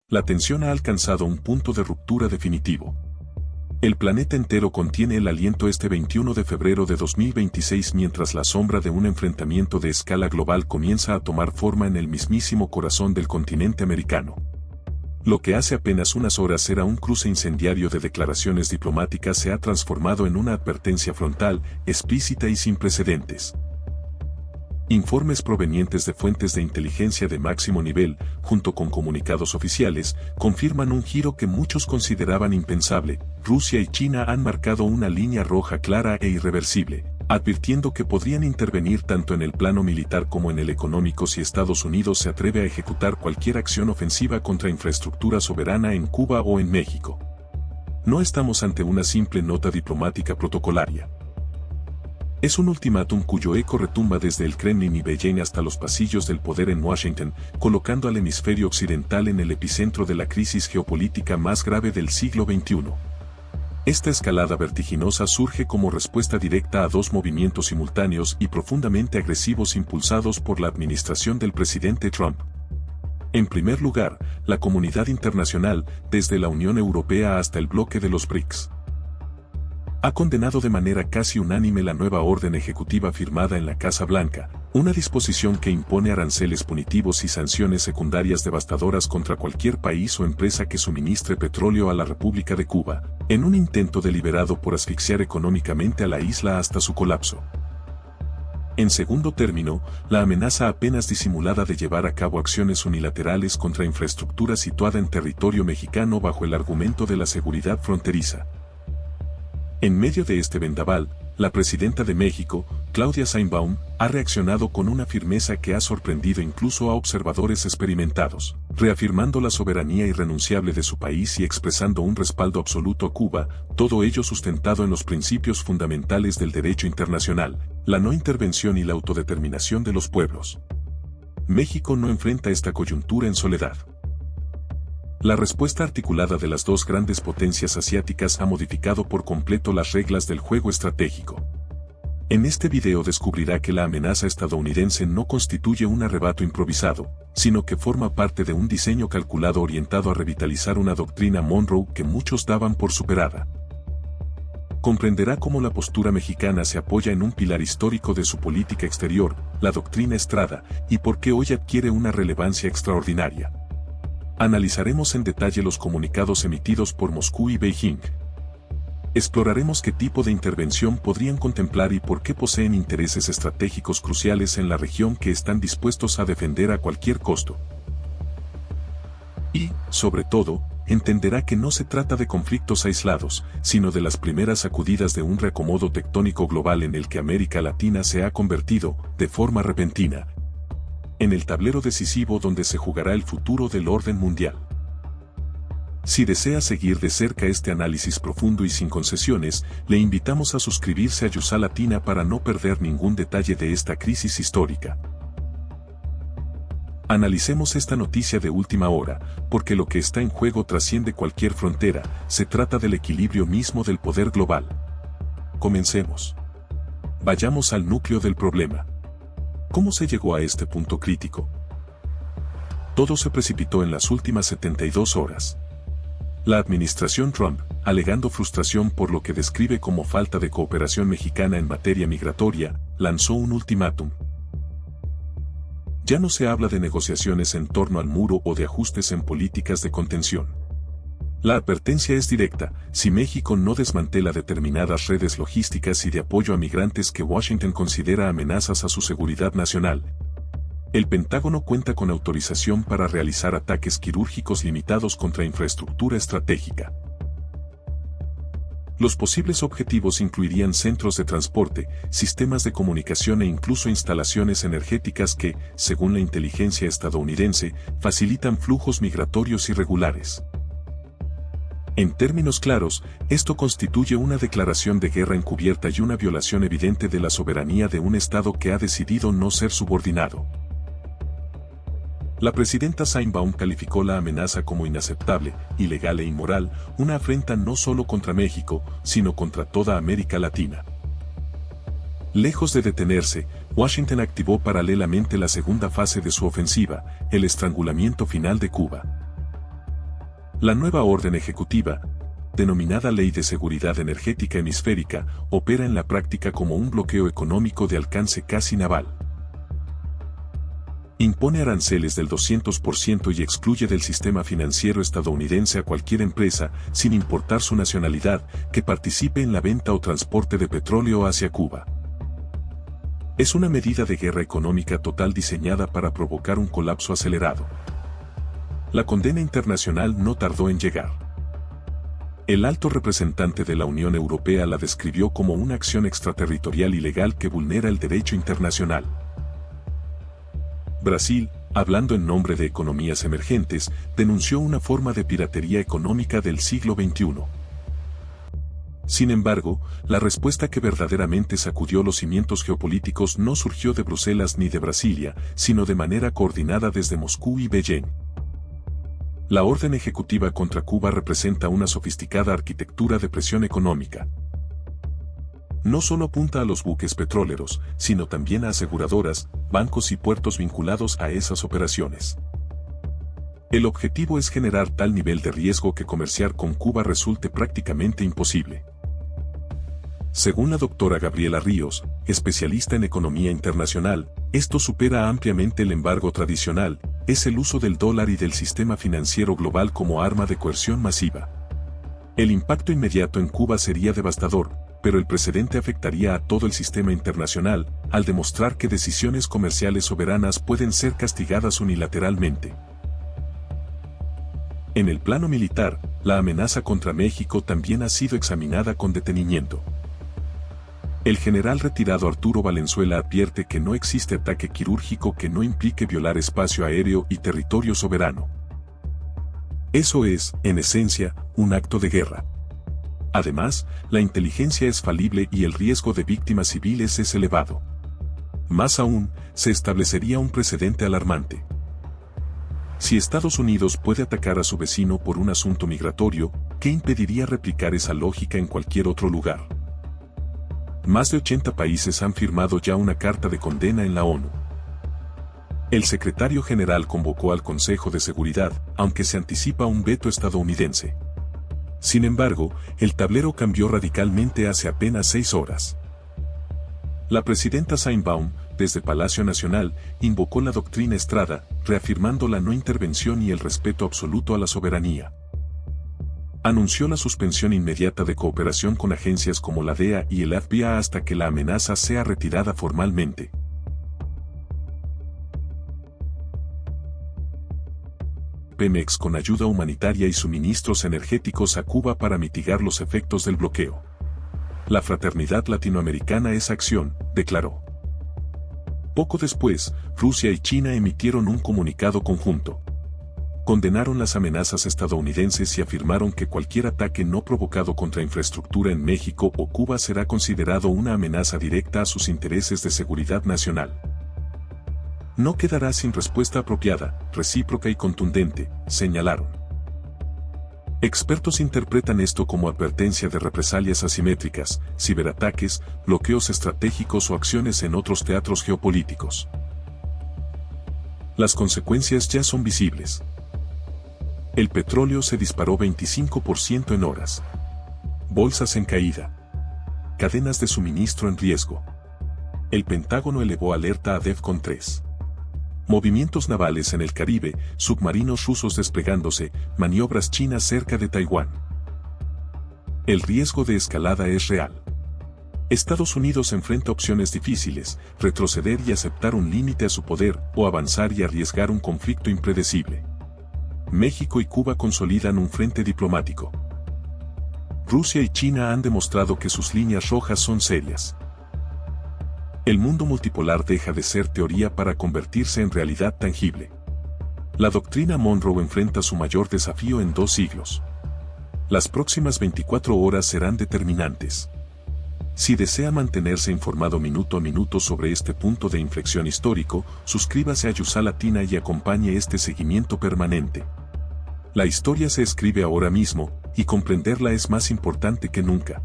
La tensión ha alcanzado un punto de ruptura definitivo. El planeta entero contiene el aliento este 21 de febrero de 2026 mientras la sombra de un enfrentamiento de escala global comienza a tomar forma en el mismísimo corazón del continente americano. Lo que hace apenas unas horas era un cruce incendiario de declaraciones diplomáticas se ha transformado en una advertencia frontal, explícita y sin precedentes. Informes provenientes de fuentes de inteligencia de máximo nivel, junto con comunicados oficiales, confirman un giro que muchos consideraban impensable. Rusia y China han marcado una línea roja clara e irreversible, advirtiendo que podrían intervenir tanto en el plano militar como en el económico si Estados Unidos se atreve a ejecutar cualquier acción ofensiva contra infraestructura soberana en Cuba o en México. No estamos ante una simple nota diplomática protocolaria. Es un ultimátum cuyo eco retumba desde el Kremlin y Beijing hasta los pasillos del poder en Washington, colocando al hemisferio occidental en el epicentro de la crisis geopolítica más grave del siglo XXI. Esta escalada vertiginosa surge como respuesta directa a dos movimientos simultáneos y profundamente agresivos impulsados por la administración del presidente Trump. En primer lugar, la comunidad internacional, desde la Unión Europea hasta el bloque de los BRICS, ha condenado de manera casi unánime la nueva orden ejecutiva firmada en la Casa Blanca, una disposición que impone aranceles punitivos y sanciones secundarias devastadoras contra cualquier país o empresa que suministre petróleo a la República de Cuba, en un intento deliberado por asfixiar económicamente a la isla hasta su colapso. En segundo término, la amenaza apenas disimulada de llevar a cabo acciones unilaterales contra infraestructura situada en territorio mexicano bajo el argumento de la seguridad fronteriza. En medio de este vendaval, la presidenta de México, Claudia Sheinbaum, ha reaccionado con una firmeza que ha sorprendido incluso a observadores experimentados, reafirmando la soberanía irrenunciable de su país y expresando un respaldo absoluto a Cuba, todo ello sustentado en los principios fundamentales del derecho internacional, la no intervención y la autodeterminación de los pueblos. México no enfrenta esta coyuntura en soledad. La respuesta articulada de las dos grandes potencias asiáticas ha modificado por completo las reglas del juego estratégico. En este video descubrirá que la amenaza estadounidense no constituye un arrebato improvisado, sino que forma parte de un diseño calculado orientado a revitalizar una doctrina Monroe que muchos daban por superada. Comprenderá cómo la postura mexicana se apoya en un pilar histórico de su política exterior, la doctrina Estrada, y por qué hoy adquiere una relevancia extraordinaria. Analizaremos en detalle los comunicados emitidos por Moscú y Beijing. Exploraremos qué tipo de intervención podrían contemplar y por qué poseen intereses estratégicos cruciales en la región que están dispuestos a defender a cualquier costo. Y, sobre todo, entenderá que no se trata de conflictos aislados, sino de las primeras sacudidas de un reacomodo tectónico global en el que América Latina se ha convertido, de forma repentina, en el tablero decisivo donde se jugará el futuro del orden mundial. Si desea seguir de cerca este análisis profundo y sin concesiones, le invitamos a suscribirse a Yusa Latina para no perder ningún detalle de esta crisis histórica. Analicemos esta noticia de última hora, porque lo que está en juego trasciende cualquier frontera, se trata del equilibrio mismo del poder global. Comencemos. Vayamos al núcleo del problema. ¿Cómo se llegó a este punto crítico? Todo se precipitó en las últimas 72 horas. La administración Trump, alegando frustración por lo que describe como falta de cooperación mexicana en materia migratoria, lanzó un ultimátum. Ya no se habla de negociaciones en torno al muro o de ajustes en políticas de contención. La advertencia es directa: si México no desmantela determinadas redes logísticas y de apoyo a migrantes que Washington considera amenazas a su seguridad nacional, el Pentágono cuenta con autorización para realizar ataques quirúrgicos limitados contra infraestructura estratégica. Los posibles objetivos incluirían centros de transporte, sistemas de comunicación e incluso instalaciones energéticas que, según la inteligencia estadounidense, facilitan flujos migratorios irregulares. En términos claros, esto constituye una declaración de guerra encubierta y una violación evidente de la soberanía de un Estado que ha decidido no ser subordinado. La presidenta Sheinbaum calificó la amenaza como inaceptable, ilegal e inmoral, una afrenta no solo contra México, sino contra toda América Latina. Lejos de detenerse, Washington activó paralelamente la segunda fase de su ofensiva, el estrangulamiento final de Cuba. La nueva orden ejecutiva, denominada Ley de Seguridad Energética Hemisférica, opera en la práctica como un bloqueo económico de alcance casi naval. Impone aranceles del 200% y excluye del sistema financiero estadounidense a cualquier empresa, sin importar su nacionalidad, que participe en la venta o transporte de petróleo hacia Cuba. Es una medida de guerra económica total diseñada para provocar un colapso acelerado. La condena internacional no tardó en llegar. El alto representante de la Unión Europea la describió como una acción extraterritorial ilegal que vulnera el derecho internacional. Brasil, hablando en nombre de economías emergentes, denunció una forma de piratería económica del siglo XXI. Sin embargo, la respuesta que verdaderamente sacudió los cimientos geopolíticos no surgió de Bruselas ni de Brasilia, sino de manera coordinada desde Moscú y Beijing. La orden ejecutiva contra Cuba representa una sofisticada arquitectura de presión económica. No solo apunta a los buques petroleros, sino también a aseguradoras, bancos y puertos vinculados a esas operaciones. El objetivo es generar tal nivel de riesgo que comerciar con Cuba resulte prácticamente imposible. Según la doctora Gabriela Ríos, especialista en economía internacional, esto supera ampliamente el embargo tradicional, es el uso del dólar y del sistema financiero global como arma de coerción masiva. El impacto inmediato en Cuba sería devastador, pero el precedente afectaría a todo el sistema internacional, al demostrar que decisiones comerciales soberanas pueden ser castigadas unilateralmente. En el plano militar, la amenaza contra México también ha sido examinada con detenimiento. El general retirado Arturo Valenzuela advierte que no existe ataque quirúrgico que no implique violar espacio aéreo y territorio soberano. Eso es, en esencia, un acto de guerra. Además, la inteligencia es falible y el riesgo de víctimas civiles es elevado. Más aún, se establecería un precedente alarmante. Si Estados Unidos puede atacar a su vecino por un asunto migratorio, ¿qué impediría replicar esa lógica en cualquier otro lugar? Más de 80 países han firmado ya una carta de condena en la ONU. El secretario general convocó al Consejo de Seguridad, aunque se anticipa un veto estadounidense. Sin embargo, el tablero cambió radicalmente hace apenas 6 horas. La presidenta Sheinbaum, desde Palacio Nacional, invocó la doctrina Estrada, reafirmando la no intervención y el respeto absoluto a la soberanía. Anunció la suspensión inmediata de cooperación con agencias como la DEA y el FBI hasta que la amenaza sea retirada formalmente. Pemex con ayuda humanitaria y suministros energéticos a Cuba para mitigar los efectos del bloqueo. La fraternidad latinoamericana es acción, declaró. Poco después, Rusia y China emitieron un comunicado conjunto. Condenaron las amenazas estadounidenses y afirmaron que cualquier ataque no provocado contra infraestructura en México o Cuba será considerado una amenaza directa a sus intereses de seguridad nacional. No quedará sin respuesta apropiada, recíproca y contundente, señalaron. Expertos interpretan esto como advertencia de represalias asimétricas, ciberataques, bloqueos estratégicos o acciones en otros teatros geopolíticos. Las consecuencias ya son visibles. El petróleo se disparó 25% en horas. Bolsas en caída. Cadenas de suministro en riesgo. El Pentágono elevó alerta a DEFCON 3. Movimientos navales en el Caribe, submarinos rusos desplegándose, maniobras chinas cerca de Taiwán. El riesgo de escalada es real. Estados Unidos enfrenta opciones difíciles, retroceder y aceptar un límite a su poder, o avanzar y arriesgar un conflicto impredecible. México y Cuba consolidan un frente diplomático. Rusia y China han demostrado que sus líneas rojas son serias. El mundo multipolar deja de ser teoría para convertirse en realidad tangible. La doctrina Monroe enfrenta su mayor desafío en 2 siglos. Las próximas 24 horas serán determinantes. Si desea mantenerse informado minuto a minuto sobre este punto de inflexión histórico, suscríbase a Yusa Latina y acompañe este seguimiento permanente. La historia se escribe ahora mismo, y comprenderla es más importante que nunca.